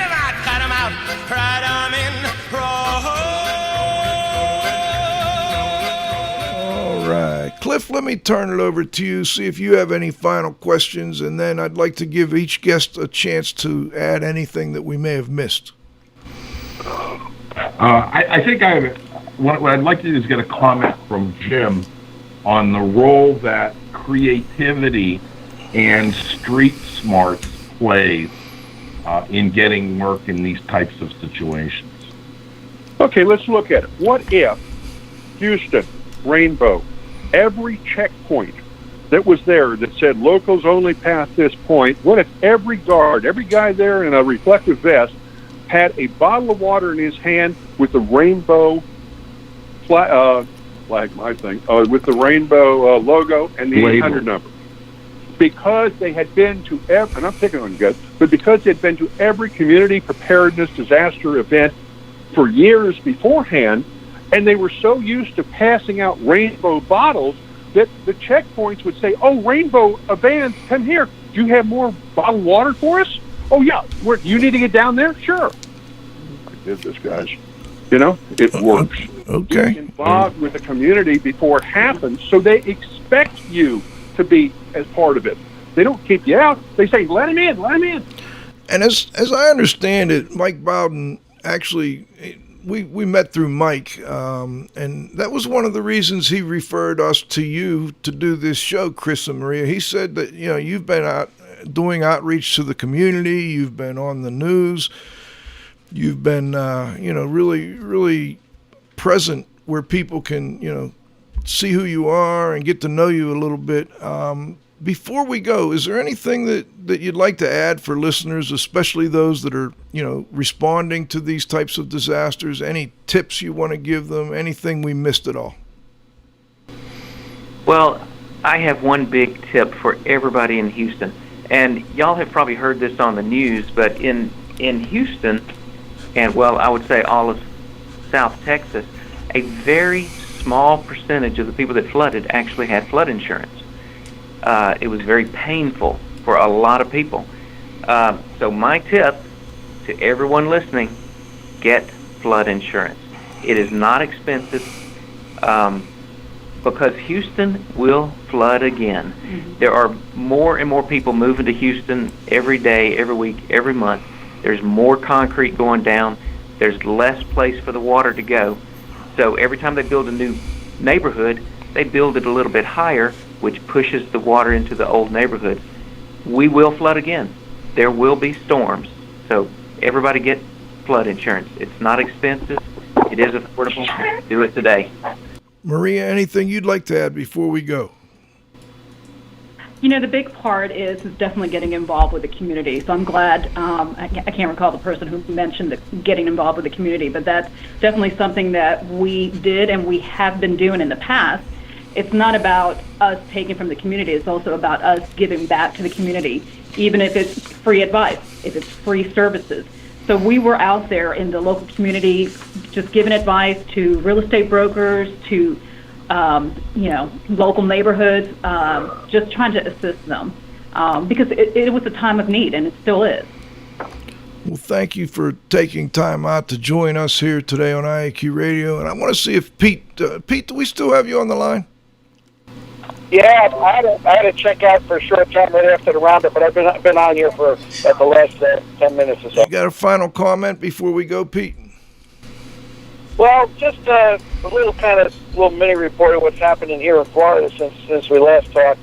'em out, cut 'em out, ride 'em in, rawhide. All right. Cliff, let me turn it over to you, see if you have any final questions, and then I'd like to give each guest a chance to add anything that we may have missed. I think what I'd like to do is get a comment from Jim on the role that creativity and street smarts plays in getting work in these types of situations. Okay, let's look at it. What if Houston, Rainbow, every checkpoint that was there that said locals only past this point, what if every guard, every guy there in a reflective vest had a bottle of water in his hand with the rainbow with the rainbow logo and the 800 number? Because they had been to and I'm picking on you guys, but because they had been to every community preparedness disaster event for years beforehand, and they were so used to passing out rainbow bottles that the checkpoints would say, "Oh, rainbow vans, come here. Do you have more bottled water for us? Oh, yeah. You need to get down there? Sure." I did this, guys. It works. Okay. Get involved with the community before it happens, so they expect you to be as part of it. They don't keep you out. They say, let him in, let him in. And as I understand it, Mike Bowden actually, we met through Mike, and that was one of the reasons he referred us to you to do this show, Chris and Maria. He said that, you've been out doing outreach to the community, you've been on the news, you've been, really, really present where people can, see who you are and get to know you a little bit. Before we go, is there anything that you'd like to add for listeners, especially those that are, responding to these types of disasters? Any tips you want to give them? Anything we missed at all? Well, I have one big tip for everybody in Houston. And y'all have probably heard this on the news, but in Houston, and I would say all of South Texas, a very small percentage of the people that flooded actually had flood insurance. It was very painful for a lot of people. So my tip to everyone listening, get flood insurance. It is not expensive because Houston will flood again. Mm-hmm. There are more and more people moving to Houston every day, every week, every month. There's more concrete going down. There's less place for the water to go. So every time they build a new neighborhood, they build it a little bit higher, which pushes the water into the old neighborhood. We will flood again. There will be storms. So everybody get flood insurance. It's not expensive. It is affordable. Do it today. Maria, anything you'd like to add before we go? The big part is definitely getting involved with the community. So I'm glad, I can't recall the person who mentioned getting involved with the community, but that's definitely something that we did and we have been doing in the past. It's not about us taking from the community. It's also about us giving back to the community, even if it's free advice, if it's free services. So we were out there in the local community just giving advice to real estate brokers, to local neighborhoods, just trying to assist them because it was a time of need, and it still is. Well, thank you for taking time out to join us here today on IAQ Radio. And I want to see if Pete, do we still have you on the line? Yeah, I had to check out for a short time right after the roundup, but I've been on here for the last 10 minutes or so. You got a final comment before we go, Pete? Well, just a little mini report of what's happening here in Florida since we last talked.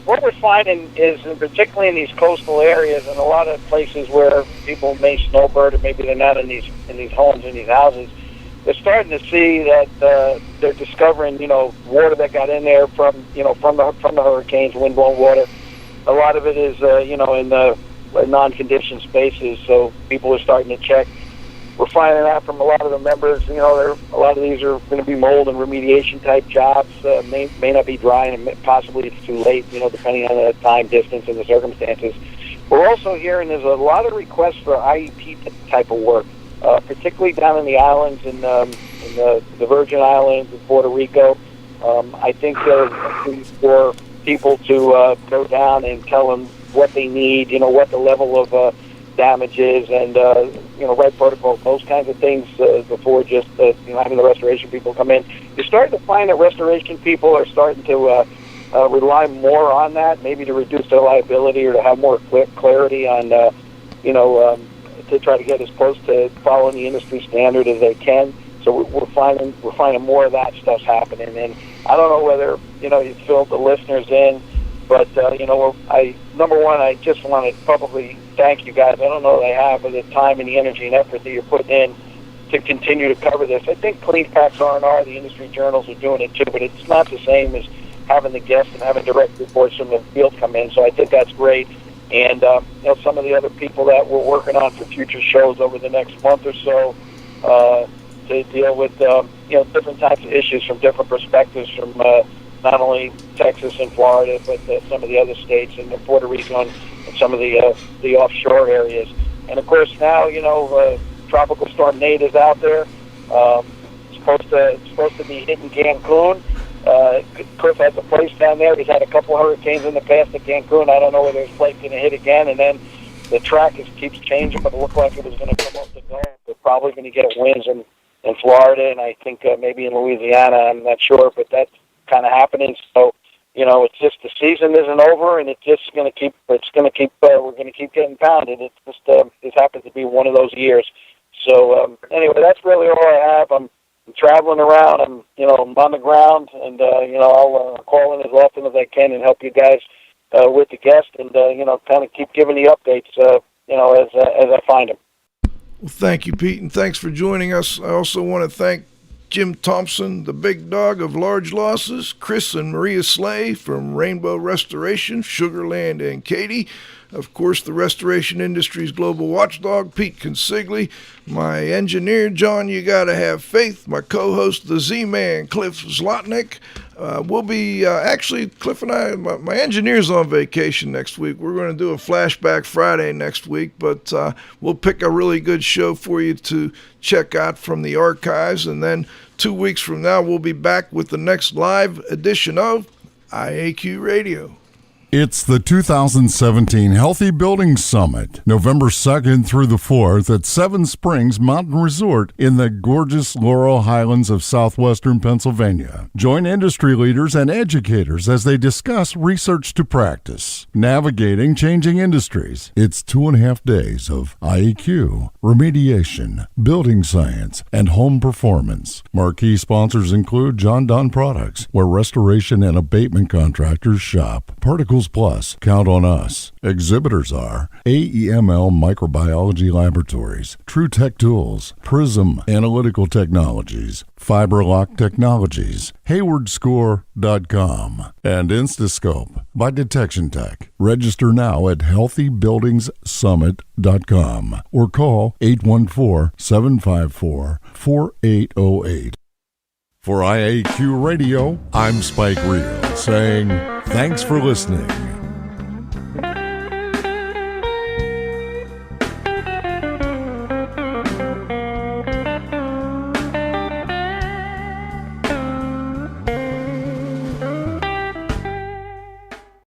What we're finding is, particularly in these coastal areas and a lot of places where people may snowbird or maybe they're not in these homes, in these houses, they're starting to see that they're discovering, water that got in there from the hurricanes, windblown water. A lot of it is, in the non-conditioned spaces, so people are starting to check. We're finding out from a lot of the members, a lot of these are going to be mold and remediation type jobs. May not be dry, and possibly it's too late, depending on the time, distance, and the circumstances. We're also hearing there's a lot of requests for IEP type of work, particularly down in the islands, in the Virgin Islands and Puerto Rico. I think for people to go down and tell them what they need, what the level of damage is, and right protocol, those kinds of things before just having the restoration people come in. You're starting to find that restoration people are starting to rely more on that, maybe to reduce their liability or to have more clarity on, to try to get as close to following the industry standard as they can. So we're finding more of that stuff's happening, and I don't know whether you filled the listeners in. But, number one, I just want to publicly thank you guys. I don't know that I have, but the time and the energy and effort that you're putting in to continue to cover this. I think CleanPack's R&R, the industry journals, are doing it too, but it's not the same as having the guests and having direct reports from the field come in. So I think that's great. And, some of the other people that we're working on for future shows over the next month or so to deal with, different types of issues from different perspectives from not only Texas and Florida, but some of the other states and Puerto Rico and some of the offshore areas. And of course now, Tropical Storm Nate is out there. It's supposed to be hitting Cancun. Cliff has a place down there. He's had a couple hurricanes in the past at Cancun. I don't know whether his plate's going to hit again. And then the track keeps changing, but it looked like it was going to come off the Gulf. We're probably going to get winds in Florida, and I think maybe in Louisiana. I'm not sure, but that's kind of happening. So it's just the season isn't over, and it's just going to keep we're going to keep getting pounded. It's just this happens to be one of those years. So anyway, that's really all I have. I'm traveling around. I'm on the ground, and I'll call in as often as I can and help you guys with the guest, and kind of keep giving the updates as I find them. Well, thank you, Pete, and thanks for joining us. I also want to thank Jim Thompson, the big dog of large losses, Chris and Maria Slay from Rainbow Restoration, Sugarland, and Katy. Of course, the Restoration Industry's Global Watchdog, Pete Consigli. My engineer, John, you gotta have faith. My co-host, the Z-Man, Cliff Zlotnick. We'll be, actually, Cliff and I, my engineer's on vacation next week. We're going to do a Flashback Friday next week, but we'll pick a really good show for you to check out from the archives. And then 2 weeks from now, we'll be back with the next live edition of IAQ Radio. It's the 2017 Healthy Building Summit, November 2nd through the 4th at Seven Springs Mountain Resort in the gorgeous Laurel Highlands of southwestern Pennsylvania. Join industry leaders and educators as they discuss research to practice, navigating changing industries. It's 2.5 days of IAQ, remediation, building science, and home performance. Marquee sponsors include John Donne Products, where restoration and abatement contractors shop. Particles Plus, count on us. Exhibitors are AEML Microbiology Laboratories, TrueTech Tools, Prism Analytical Technologies, FiberLock Technologies, HaywardsCore.com, and Instascope by Detection Tech. Register now at healthybuildingssummit.com or call 814-754-4808. For IAQ Radio, I'm Spike Reel saying thanks for listening.